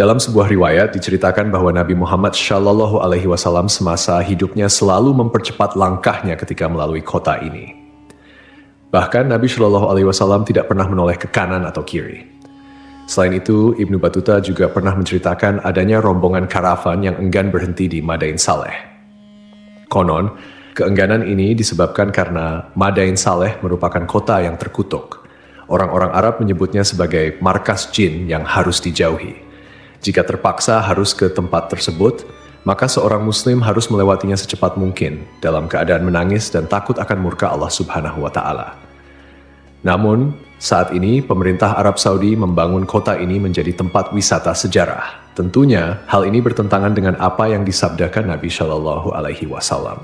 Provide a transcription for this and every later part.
Dalam sebuah riwayat diceritakan bahwa Nabi Muhammad Shallallahu Alaihi Wasallam semasa hidupnya selalu mempercepat langkahnya ketika melalui kota ini. Bahkan Nabi Shallallahu Alaihi Wasallam tidak pernah menoleh ke kanan atau kiri. Selain itu, Ibnu Battuta juga pernah menceritakan adanya rombongan karavan yang enggan berhenti di Madain Saleh. Konon, keengganan ini disebabkan karena Madain Saleh merupakan kota yang terkutuk. Orang-orang Arab menyebutnya sebagai markas jin yang harus dijauhi. Jika terpaksa harus ke tempat tersebut, maka seorang muslim harus melewatinya secepat mungkin dalam keadaan menangis dan takut akan murka Allah Subhanahu wa Ta'ala. Namun, saat ini pemerintah Arab Saudi membangun kota ini menjadi tempat wisata sejarah. Tentunya, hal ini bertentangan dengan apa yang disabdakan Nabi Shallallahu Alaihi Wasallam.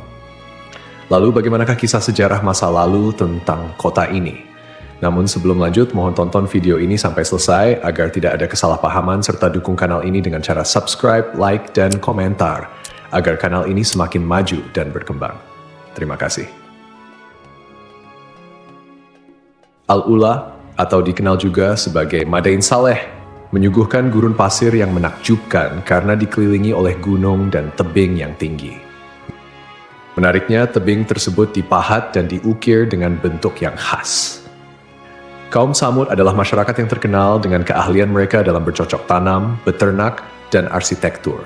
Lalu bagaimanakah kisah sejarah masa lalu tentang kota ini? Namun sebelum lanjut, mohon tonton video ini sampai selesai agar tidak ada kesalahpahaman serta dukung kanal ini dengan cara subscribe, like, dan komentar agar kanal ini semakin maju dan berkembang. Terima kasih. Al-Ula atau dikenal juga sebagai Madain Saleh menyuguhkan gurun pasir yang menakjubkan karena dikelilingi oleh gunung dan tebing yang tinggi. Menariknya, tebing tersebut dipahat dan diukir dengan bentuk yang khas. Kaum Tsamud adalah masyarakat yang terkenal dengan keahlian mereka dalam bercocok tanam, beternak, dan arsitektur.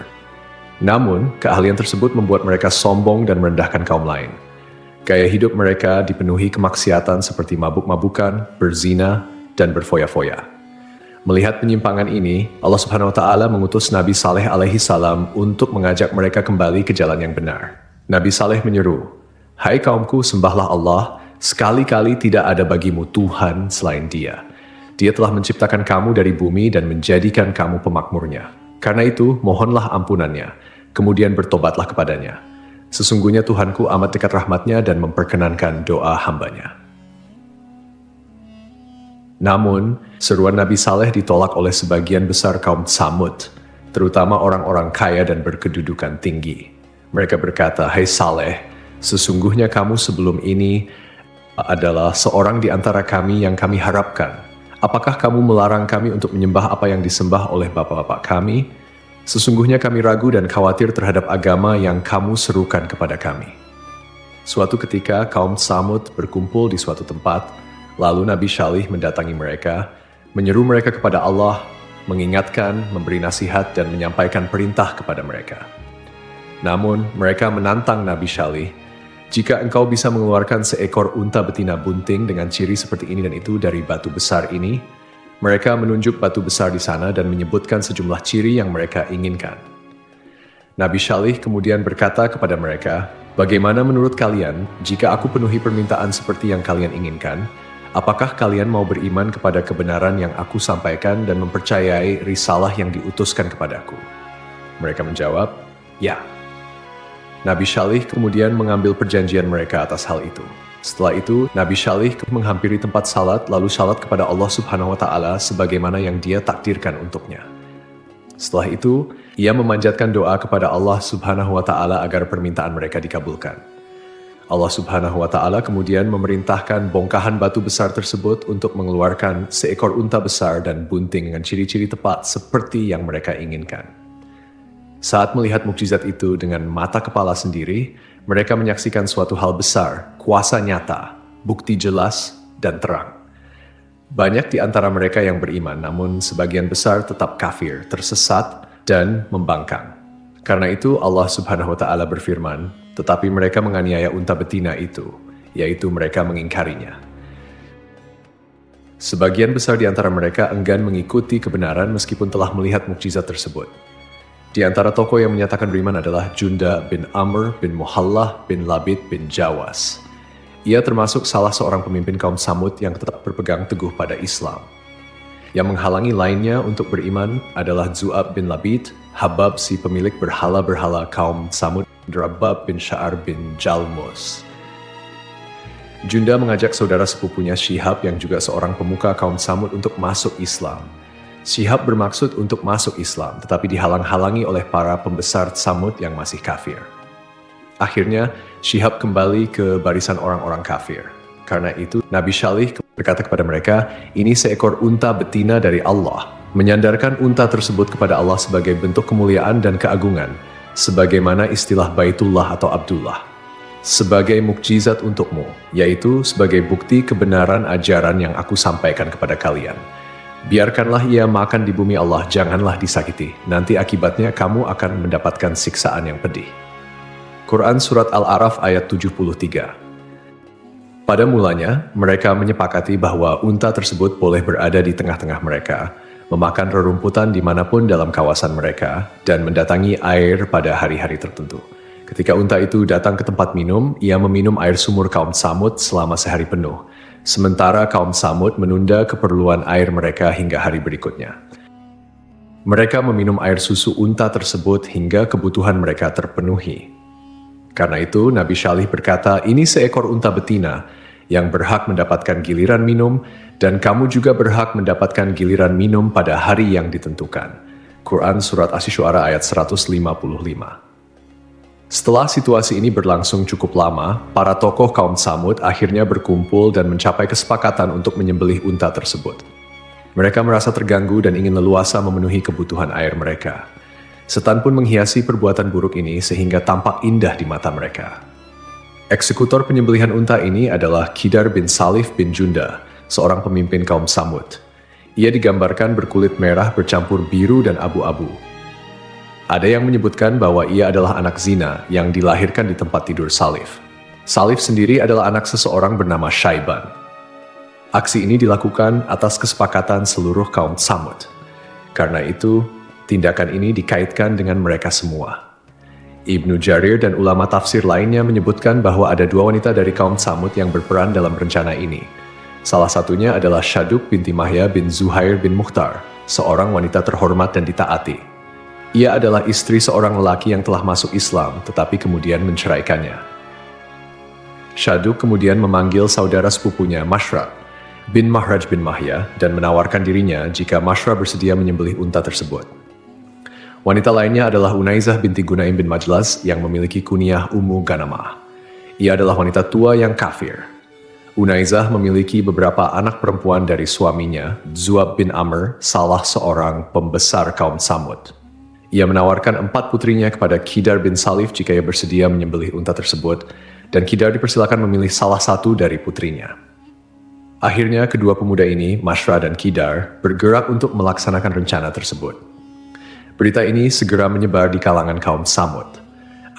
Namun, keahlian tersebut membuat mereka sombong dan merendahkan kaum lain. Gaya hidup mereka dipenuhi kemaksiatan seperti mabuk-mabukan, berzina, dan berfoya-foya. Melihat penyimpangan ini, Allah Subhanahu wa Ta'ala mengutus Nabi Saleh alaihi salam untuk mengajak mereka kembali ke jalan yang benar. Nabi Saleh menyeru, "Hai kaumku, sembahlah Allah. Sekali-kali tidak ada bagimu Tuhan selain Dia. Dia telah menciptakan kamu dari bumi dan menjadikan kamu pemakmurnya. Karena itu, mohonlah ampunannya, kemudian bertobatlah kepadanya. Sesungguhnya Tuhanku amat dekat rahmatnya dan memperkenankan doa hambanya." Namun, seruan Nabi Saleh ditolak oleh sebagian besar kaum Tsamud, terutama orang-orang kaya dan berkedudukan tinggi. Mereka berkata, "Hai Saleh, sesungguhnya kamu sebelum ini adalah seorang di antara kami yang kami harapkan. Apakah kamu melarang kami untuk menyembah apa yang disembah oleh bapak-bapak kami? Sesungguhnya kami ragu dan khawatir terhadap agama yang kamu serukan kepada kami." Suatu ketika kaum Tsamud berkumpul di suatu tempat, lalu Nabi Saleh mendatangi mereka, menyeru mereka kepada Allah, mengingatkan, memberi nasihat, dan menyampaikan perintah kepada mereka. Namun mereka menantang Nabi Saleh, "Jika engkau bisa mengeluarkan seekor unta betina bunting dengan ciri seperti ini dan itu dari batu besar ini," mereka menunjuk batu besar di sana dan menyebutkan sejumlah ciri yang mereka inginkan. Nabi Saleh kemudian berkata kepada mereka, "Bagaimana menurut kalian jika aku penuhi permintaan seperti yang kalian inginkan? Apakah kalian mau beriman kepada kebenaran yang aku sampaikan dan mempercayai risalah yang diutuskan kepadaku?" Mereka menjawab, "Ya." Nabi Saleh kemudian mengambil perjanjian mereka atas hal itu. Setelah itu, Nabi Saleh menghampiri tempat salat lalu salat kepada Allah Subhanahu wa Ta'ala sebagaimana yang Dia takdirkan untuknya. Setelah itu, ia memanjatkan doa kepada Allah Subhanahu wa Ta'ala agar permintaan mereka dikabulkan. Allah Subhanahu wa Ta'ala kemudian memerintahkan bongkahan batu besar tersebut untuk mengeluarkan seekor unta besar dan bunting dengan ciri-ciri tepat seperti yang mereka inginkan. Saat melihat mukjizat itu dengan mata kepala sendiri, mereka menyaksikan suatu hal besar, kuasa nyata, bukti jelas, dan terang. Banyak di antara mereka yang beriman, namun sebagian besar tetap kafir, tersesat, dan membangkang. Karena itu Allah Subhanahu wa Ta'ala berfirman, "Tetapi mereka menganiaya unta betina itu, yaitu mereka mengingkarinya." Sebagian besar di antara mereka enggan mengikuti kebenaran meskipun telah melihat mukjizat tersebut. Di antara tokoh yang menyatakan beriman adalah Junda bin Amr bin Muhallah bin Labid bin Jawas. Ia termasuk salah seorang pemimpin kaum Tsamud yang tetap berpegang teguh pada Islam. Yang menghalangi lainnya untuk beriman adalah Zu'ab bin Labid, Habab si pemilik berhala-berhala kaum Tsamud, Rabab bin Sya'ar bin Jalmus. Junda mengajak saudara sepupunya Syihab yang juga seorang pemuka kaum Tsamud untuk masuk Islam. Syihab bermaksud untuk masuk Islam, tetapi dihalang-halangi oleh para pembesar Tsamud yang masih kafir. Akhirnya, Syihab kembali ke barisan orang-orang kafir. Karena itu, Nabi Saleh berkata kepada mereka, "Ini seekor unta betina dari Allah. menyandarkan unta tersebut kepada Allah sebagai bentuk kemuliaan dan keagungan, sebagaimana istilah Baitullah atau Abdullah, sebagai mukjizat untukmu, yaitu sebagai bukti kebenaran ajaran yang aku sampaikan kepada kalian. Biarkanlah ia makan di bumi Allah, janganlah disakiti, nanti akibatnya kamu akan mendapatkan siksaan yang pedih. Quran Surat Al-A'raf ayat 73. Pada mulanya, mereka menyepakati bahwa unta tersebut boleh berada di tengah-tengah mereka, memakan rerumputan dimanapun dalam kawasan mereka, dan mendatangi air pada hari-hari tertentu. Ketika unta itu datang ke tempat minum, ia meminum air sumur kaum Tsamud selama sehari penuh, sementara kaum Tsamud menunda keperluan air mereka hingga hari berikutnya. Mereka meminum air susu unta tersebut hingga kebutuhan mereka terpenuhi. Karena itu, Nabi Syalih berkata, ini seekor unta betina yang berhak mendapatkan giliran minum, dan kamu juga berhak mendapatkan giliran minum pada hari yang ditentukan. Quran Surat Asy-Syu'ara ayat 155. Setelah situasi ini berlangsung cukup lama, para tokoh kaum Tsamud akhirnya berkumpul dan mencapai kesepakatan untuk menyembelih unta tersebut. Mereka merasa terganggu dan ingin leluasa memenuhi kebutuhan air mereka. Setan pun menghiasi perbuatan buruk ini sehingga tampak indah di mata mereka. Eksekutor penyembelihan unta ini adalah Qidar bin Salif bin Junda, seorang pemimpin kaum Tsamud. Ia digambarkan berkulit merah bercampur biru dan abu-abu. Ada yang menyebutkan bahwa ia adalah anak zina yang dilahirkan di tempat tidur Salif. Salif sendiri adalah anak seseorang bernama Syaiban. Aksi ini dilakukan atas kesepakatan seluruh kaum Tsamud. Karena itu, tindakan ini dikaitkan dengan mereka semua. Ibnu Jarir dan ulama tafsir lainnya menyebutkan bahwa ada dua wanita dari kaum Tsamud yang berperan dalam rencana ini. Salah satunya adalah Syaduk binti Mahya bin Zuhair bin Mukhtar, seorang wanita terhormat dan ditaati. Ia adalah istri seorang lelaki yang telah masuk Islam, tetapi kemudian menceraikannya. Syaduk kemudian memanggil saudara sepupunya Mashraq bin Mahraj bin Mahya dan menawarkan dirinya jika Mashraq bersedia menyembelih unta tersebut. Wanita lainnya adalah Unaizah binti Gunaim bin Majlas yang memiliki kunyah Ummu Ganamah. Ia adalah wanita tua yang kafir. Unaizah memiliki beberapa anak perempuan dari suaminya, Zuab bin Amr, salah seorang pembesar kaum Tsamud. Ia menawarkan 4 putrinya kepada Qidar bin Salif jika ia bersedia menyembelih unta tersebut, dan Qidar dipersilakan memilih salah satu dari putrinya. Akhirnya kedua pemuda ini, Mashraq dan Qidar, bergerak untuk melaksanakan rencana tersebut. Berita ini segera menyebar di kalangan kaum Tsamud.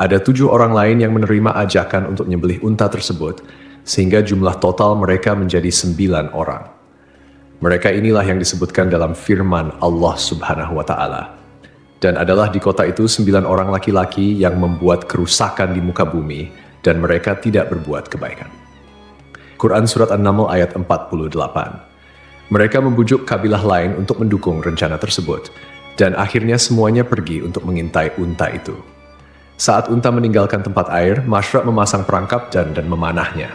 Ada 7 orang lain yang menerima ajakan untuk menyembelih unta tersebut, sehingga jumlah total mereka menjadi 9 orang. Mereka inilah yang disebutkan dalam firman Allah Subhanahu wa Ta'ala. Dan adalah di kota itu 9 orang laki-laki yang membuat kerusakan di muka bumi, dan mereka tidak berbuat kebaikan. Quran Surat An-Naml ayat 48. Mereka membujuk kabilah lain untuk mendukung rencana tersebut, dan akhirnya semuanya pergi untuk mengintai unta itu. Saat unta meninggalkan tempat air, Mashraq memasang perangkap dan memanahnya.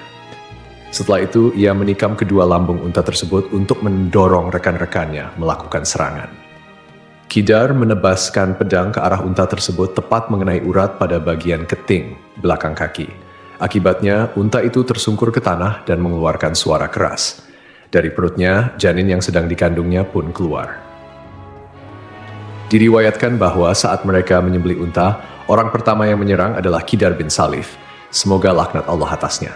Setelah itu, ia menikam kedua lambung unta tersebut untuk mendorong rekan-rekannya melakukan serangan. Qidar menebaskan pedang ke arah unta tersebut tepat mengenai urat pada bagian keting belakang kaki. Akibatnya, unta itu tersungkur ke tanah dan mengeluarkan suara keras. Dari perutnya, janin yang sedang dikandungnya pun keluar. Diriwayatkan bahwa saat mereka menyembelih unta, orang pertama yang menyerang adalah Qidar bin Salif. Semoga laknat Allah atasnya.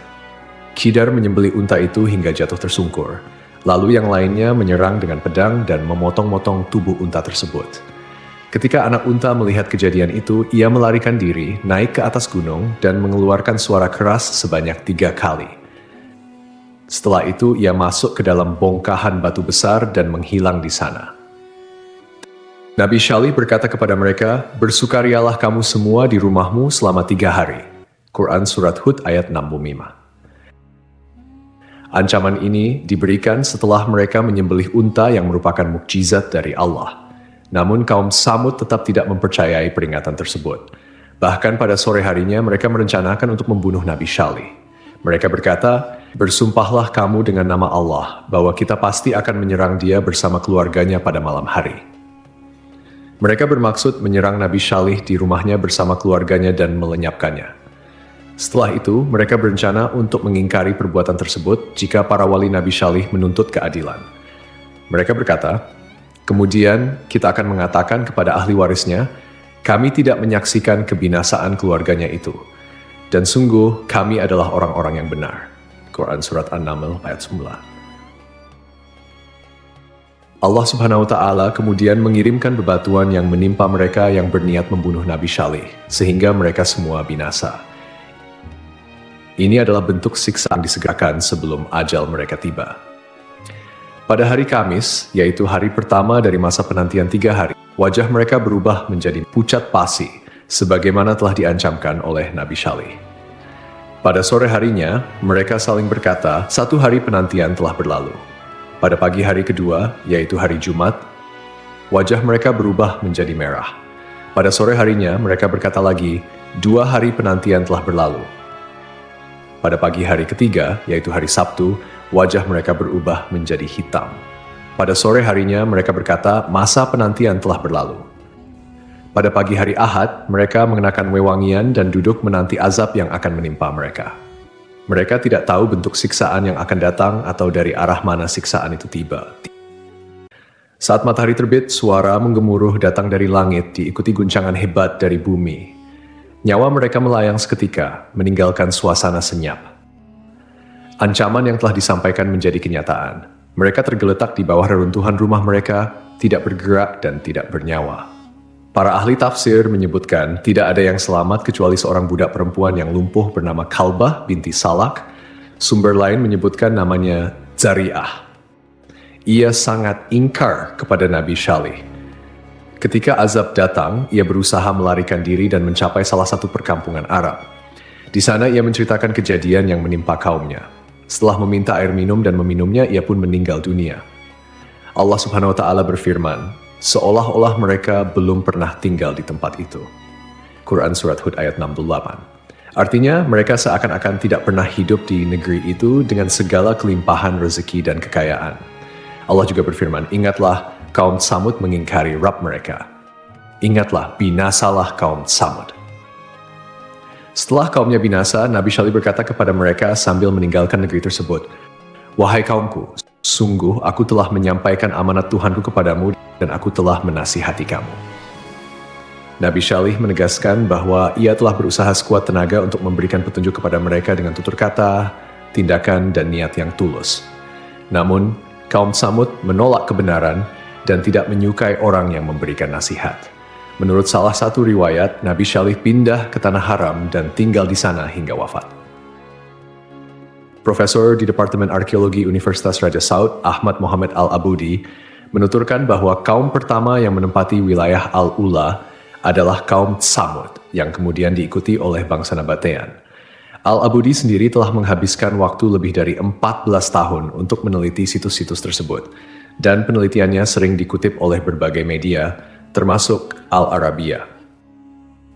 Qidar menyembelih unta itu hingga jatuh tersungkur. Lalu yang lainnya menyerang dengan pedang dan memotong-motong tubuh unta tersebut. Ketika anak unta melihat kejadian itu, ia melarikan diri, naik ke atas gunung, dan mengeluarkan suara keras sebanyak 3 kali. Setelah itu, ia masuk ke dalam bongkahan batu besar dan menghilang di sana. Nabi Syalih berkata kepada mereka, "Bersukarialah kamu semua di rumahmu selama 3 hari." Quran Surat Hud ayat 65. Ancaman ini diberikan setelah mereka menyembelih unta yang merupakan mukjizat dari Allah. Namun kaum Tsamud tetap tidak mempercayai peringatan tersebut. Bahkan pada sore harinya mereka merencanakan untuk membunuh Nabi Syalih. Mereka berkata, "Bersumpahlah kamu dengan nama Allah bahwa kita pasti akan menyerang dia bersama keluarganya pada malam hari." Mereka bermaksud menyerang Nabi Syalih di rumahnya bersama keluarganya dan melenyapkannya. Setelah itu, mereka berencana untuk mengingkari perbuatan tersebut jika para wali Nabi Syalih menuntut keadilan. Mereka berkata, Kemudian kita akan mengatakan kepada ahli warisnya, kami tidak menyaksikan kebinasaan keluarganya itu. Dan sungguh kami adalah orang-orang yang benar. Quran Surat An-Naml ayat 9. Allah Subhanahu wa Ta'ala kemudian mengirimkan bebatuan yang menimpa mereka yang berniat membunuh Nabi Syalih, sehingga mereka semua binasa. Ini adalah bentuk siksaan disegerakan sebelum ajal mereka tiba. Pada hari Kamis, yaitu hari pertama dari masa penantian 3 hari, wajah mereka berubah menjadi pucat pasi, sebagaimana telah diancamkan oleh Nabi Syalih. Pada sore harinya, mereka saling berkata, 1 hari penantian telah berlalu. Pada pagi hari kedua, yaitu hari Jumat, wajah mereka berubah menjadi merah. Pada sore harinya, mereka berkata lagi, 2 hari penantian telah berlalu. Pada pagi hari ketiga, yaitu hari Sabtu, wajah mereka berubah menjadi hitam. Pada sore harinya, mereka berkata, masa penantian telah berlalu. Pada pagi hari Ahad, mereka mengenakan wewangian dan duduk menanti azab yang akan menimpa mereka. Mereka tidak tahu bentuk siksaan yang akan datang atau dari arah mana siksaan itu tiba. Saat matahari terbit, suara menggemuruh datang dari langit diikuti guncangan hebat dari bumi. Nyawa mereka melayang seketika, meninggalkan suasana senyap. Ancaman yang telah disampaikan menjadi kenyataan. Mereka tergeletak di bawah reruntuhan rumah mereka, tidak bergerak dan tidak bernyawa. Para ahli tafsir menyebutkan tidak ada yang selamat kecuali seorang budak perempuan yang lumpuh bernama Kalbah binti Salak. Sumber lain menyebutkan namanya Zari'ah. Ia sangat ingkar kepada Nabi Syalih. Ketika azab datang, ia berusaha melarikan diri dan mencapai salah satu perkampungan Arab. Di sana ia menceritakan kejadian yang menimpa kaumnya. Setelah meminta air minum dan meminumnya, ia pun meninggal dunia. Allah Subhanahu wa Ta'ala berfirman, seolah-olah mereka belum pernah tinggal di tempat itu. Quran Surat Hud ayat 68. Artinya, mereka seakan-akan tidak pernah hidup di negeri itu dengan segala kelimpahan rezeki dan kekayaan. Allah juga berfirman, ingatlah kaum Tsamud mengingkari Rabb mereka. Ingatlah, binasalah kaum Tsamud. Setelah kaumnya binasa, Nabi Syalih berkata kepada mereka sambil meninggalkan negeri tersebut, wahai kaumku, sungguh aku telah menyampaikan amanat Tuhanku kepadamu dan aku telah menasihati kamu. Nabi Syalih menegaskan bahwa ia telah berusaha sekuat tenaga untuk memberikan petunjuk kepada mereka dengan tutur kata, tindakan, dan niat yang tulus. Namun, kaum Tsamud menolak kebenaran dan tidak menyukai orang yang memberikan nasihat. Menurut salah satu riwayat, Nabi Syalih pindah ke Tanah Haram dan tinggal di sana hingga wafat. Profesor di Departemen Arkeologi Universitas Raja Saud, Ahmad Muhammad Al-Abudi, menuturkan bahwa kaum pertama yang menempati wilayah Al-Ula adalah kaum Tsamud, yang kemudian diikuti oleh bangsa Nabatean. Al-Abudi sendiri telah menghabiskan waktu lebih dari 14 tahun untuk meneliti situs-situs tersebut, dan penelitiannya sering dikutip oleh berbagai media, termasuk Al-Arabiya.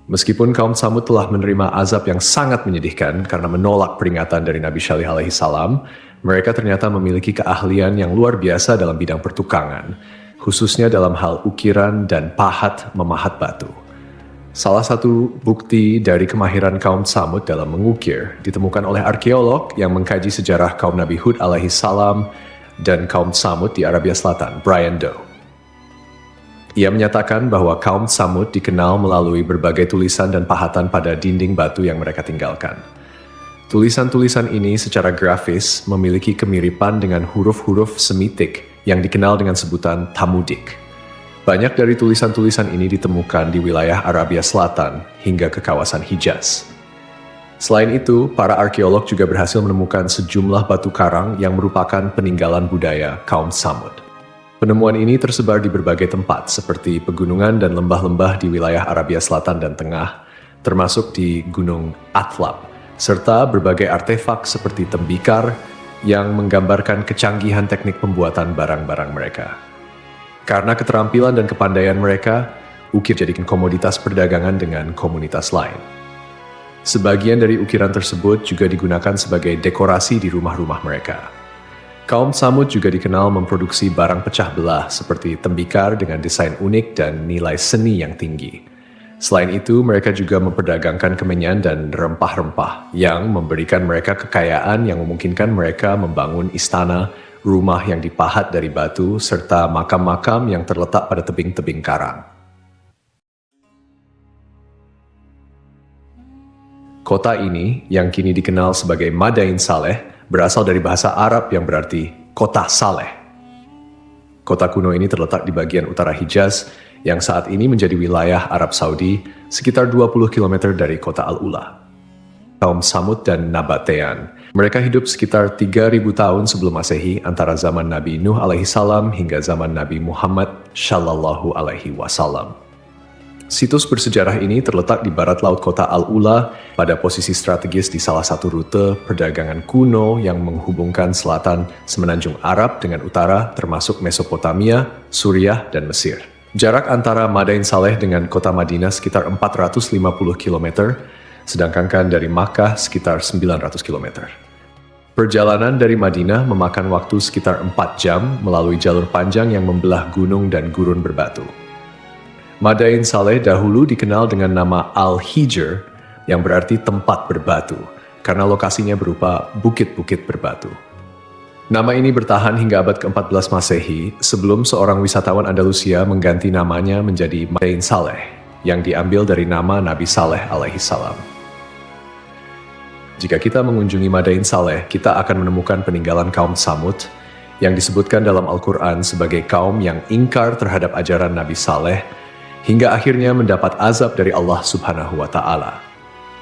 Meskipun kaum Tsamud telah menerima azab yang sangat menyedihkan karena menolak peringatan dari Nabi Syalih alaihi salam, mereka ternyata memiliki keahlian yang luar biasa dalam bidang pertukangan, khususnya dalam hal ukiran dan pahat memahat batu. Salah satu bukti dari kemahiran kaum Tsamud dalam mengukir ditemukan oleh arkeolog yang mengkaji sejarah kaum Nabi Hud alaihi salam dan kaum Tsamud di Arabia Selatan, Brian Doe. Ia menyatakan bahwa kaum Tsamud dikenal melalui berbagai tulisan dan pahatan pada dinding batu yang mereka tinggalkan. Tulisan-tulisan ini secara grafis memiliki kemiripan dengan huruf-huruf Semitik yang dikenal dengan sebutan Tamudik. Banyak dari tulisan-tulisan ini ditemukan di wilayah Arabia Selatan hingga ke kawasan Hijaz. Selain itu, para arkeolog juga berhasil menemukan sejumlah batu karang yang merupakan peninggalan budaya kaum Tsamud. Penemuan ini tersebar di berbagai tempat seperti pegunungan dan lembah-lembah di wilayah Arabia Selatan dan Tengah, termasuk di Gunung Atlab, serta berbagai artefak seperti tembikar yang menggambarkan kecanggihan teknik pembuatan barang-barang mereka. Karena keterampilan dan kepandaian mereka, ukir jadikan komoditas perdagangan dengan komunitas lain. Sebagian dari ukiran tersebut juga digunakan sebagai dekorasi di rumah-rumah mereka. Kaum Tsamud juga dikenal memproduksi barang pecah belah seperti tembikar dengan desain unik dan nilai seni yang tinggi. Selain itu, mereka juga memperdagangkan kemenyan dan rempah-rempah yang memberikan mereka kekayaan yang memungkinkan mereka membangun istana, rumah yang dipahat dari batu, serta makam-makam yang terletak pada tebing-tebing karang. Kota ini, yang kini dikenal sebagai Madain Saleh, berasal dari bahasa Arab yang berarti kota Saleh. Kota kuno ini terletak di bagian utara Hijaz, yang saat ini menjadi wilayah Arab Saudi, sekitar 20 km dari kota Al-Ula. Kaum Samud dan Nabatean, mereka hidup sekitar 3.000 tahun sebelum Masehi, antara zaman Nabi Nuh alaihissalam hingga zaman Nabi Muhammad shallallahu alaihi wasallam. Situs bersejarah ini terletak di barat laut kota Al-Ula, pada posisi strategis di salah satu rute perdagangan kuno yang menghubungkan selatan Semenanjung Arab dengan utara, termasuk Mesopotamia, Suriah, dan Mesir. Jarak antara Madain Saleh dengan kota Madinah sekitar 450 km, sedangkan dari Makkah sekitar 900 km. Perjalanan dari Madinah memakan waktu sekitar 4 jam melalui jalur panjang yang membelah gunung dan gurun berbatu. Madain Saleh dahulu dikenal dengan nama Al-Hijr, yang berarti tempat berbatu, karena lokasinya berupa bukit-bukit berbatu. Nama ini bertahan hingga abad ke-14 Masehi, sebelum seorang wisatawan Andalusia mengganti namanya menjadi Madain Saleh, yang diambil dari nama Nabi Saleh alaihissalam. Jika kita mengunjungi Madain Saleh, kita akan menemukan peninggalan kaum Samud, yang disebutkan dalam Al-Quran sebagai kaum yang ingkar terhadap ajaran Nabi Saleh, hingga akhirnya mendapat azab dari Allah Subhanahu wa Ta'ala.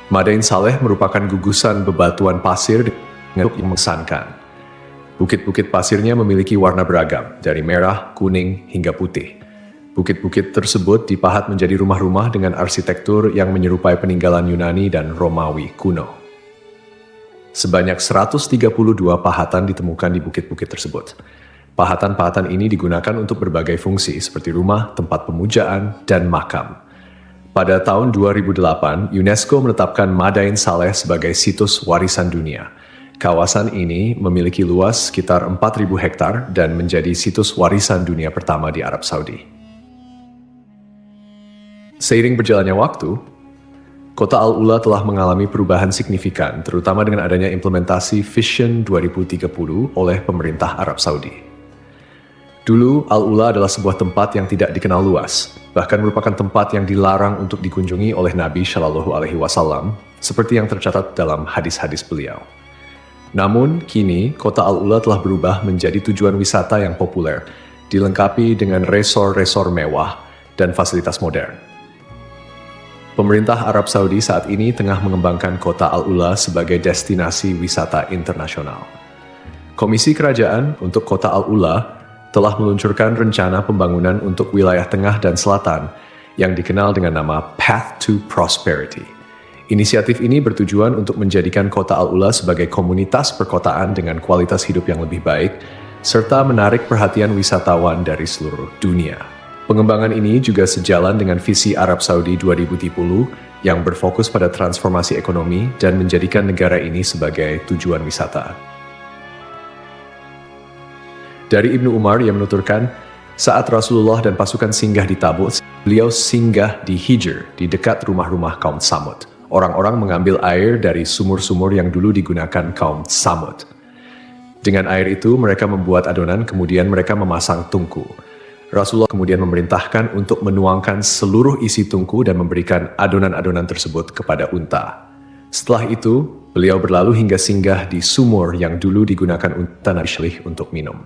Madain Saleh merupakan gugusan bebatuan pasir yang mengesankan. Bukit-bukit pasirnya memiliki warna beragam, dari merah, kuning, hingga putih. Bukit-bukit tersebut dipahat menjadi rumah-rumah dengan arsitektur yang menyerupai peninggalan Yunani dan Romawi kuno. Sebanyak 132 pahatan ditemukan di bukit-bukit tersebut. Pahatan-pahatan ini digunakan untuk berbagai fungsi seperti rumah, tempat pemujaan, dan makam. Pada tahun 2008, UNESCO menetapkan Madain Saleh sebagai situs warisan dunia. Kawasan ini memiliki luas sekitar 4.000 hektar dan menjadi situs warisan dunia pertama di Arab Saudi. Seiring berjalannya waktu, kota Al-Ula telah mengalami perubahan signifikan, terutama dengan adanya implementasi Vision 2030 oleh pemerintah Arab Saudi. Dulu, Al-Ula adalah sebuah tempat yang tidak dikenal luas, bahkan merupakan tempat yang dilarang untuk dikunjungi oleh Nabi Shallallahu Alaihi Wasallam, seperti yang tercatat dalam hadis-hadis beliau. Namun, kini kota Al-Ula telah berubah menjadi tujuan wisata yang populer, dilengkapi dengan resor-resor mewah dan fasilitas modern. Pemerintah Arab Saudi saat ini tengah mengembangkan kota Al-Ula sebagai destinasi wisata internasional. Komisi Kerajaan untuk kota Al-Ula telah meluncurkan rencana pembangunan untuk wilayah tengah dan selatan yang dikenal dengan nama Path to Prosperity. Inisiatif ini bertujuan untuk menjadikan kota Al-Ula sebagai komunitas perkotaan dengan kualitas hidup yang lebih baik, serta menarik perhatian wisatawan dari seluruh dunia. Pengembangan ini juga sejalan dengan visi Arab Saudi 2030 yang berfokus pada transformasi ekonomi dan menjadikan negara ini sebagai tujuan wisata. Dari Ibnu Umar yang menuturkan, saat Rasulullah dan pasukan singgah di Tabuk, beliau singgah di Hijr, di dekat rumah-rumah kaum Samud. Orang-orang mengambil air dari sumur-sumur yang dulu digunakan kaum Samud. Dengan air itu, mereka membuat adonan, kemudian mereka memasang tungku. Rasulullah kemudian memerintahkan untuk menuangkan seluruh isi tungku dan memberikan adonan-adonan tersebut kepada unta. Setelah itu, beliau berlalu hingga singgah di sumur yang dulu digunakan unta Nabi Shalih untuk minum.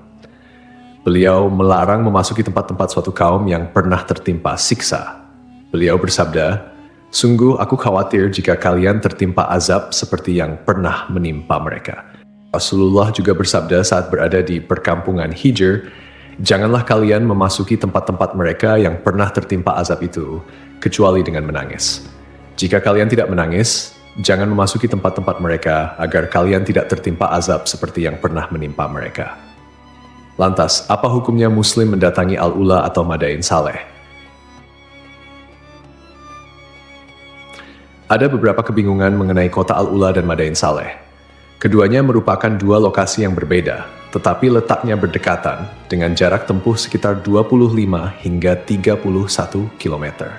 Beliau melarang memasuki tempat-tempat suatu kaum yang pernah tertimpa siksa. Beliau bersabda, "Sungguh aku khawatir jika kalian tertimpa azab seperti yang pernah menimpa mereka." Rasulullah juga bersabda saat berada di perkampungan Hijr, "Janganlah kalian memasuki tempat-tempat mereka yang pernah tertimpa azab itu, kecuali dengan menangis. Jika kalian tidak menangis, jangan memasuki tempat-tempat mereka agar kalian tidak tertimpa azab seperti yang pernah menimpa mereka." Lantas, apa hukumnya Muslim mendatangi Al-Ula atau Madain Saleh? Ada beberapa kebingungan mengenai kota Al-Ula dan Madain Saleh. Keduanya merupakan dua lokasi yang berbeda, tetapi letaknya berdekatan dengan jarak tempuh sekitar 25 hingga 31 km.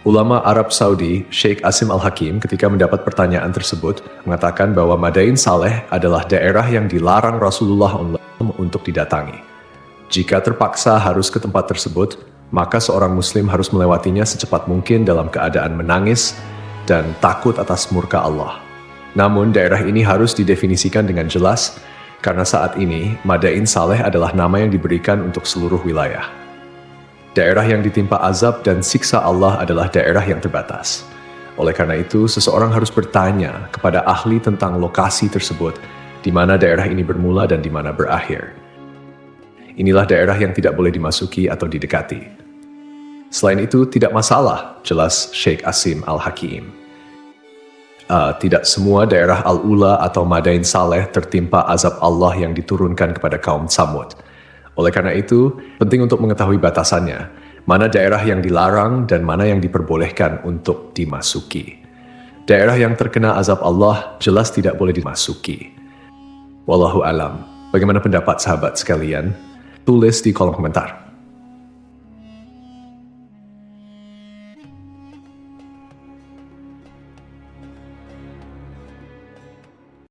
Ulama Arab Saudi, Sheikh Asim Al-Hakim, ketika mendapat pertanyaan tersebut, mengatakan bahwa Madain Saleh adalah daerah yang dilarang Rasulullah untuk didatangi. Jika terpaksa harus ke tempat tersebut, maka seorang muslim harus melewatinya secepat mungkin dalam keadaan menangis dan takut atas murka Allah. Namun daerah ini harus didefinisikan dengan jelas, karena saat ini Madain Saleh adalah nama yang diberikan untuk seluruh wilayah. Daerah yang ditimpa azab dan siksa Allah adalah daerah yang terbatas. Oleh karena itu, seseorang harus bertanya kepada ahli tentang lokasi tersebut, di mana daerah ini bermula dan di mana berakhir. Inilah daerah yang tidak boleh dimasuki atau didekati. Selain itu, tidak masalah, jelas Sheikh Asim Al-Hakim. Tidak semua daerah Al-Ula atau Madain Saleh tertimpa azab Allah yang diturunkan kepada kaum Tsamud. Oleh karena itu, penting untuk mengetahui batasannya, mana daerah yang dilarang dan mana yang diperbolehkan untuk dimasuki. Daerah yang terkena azab Allah jelas tidak boleh dimasuki. Wallahu alam. Bagaimana pendapat sahabat sekalian? Tulis di kolom komentar.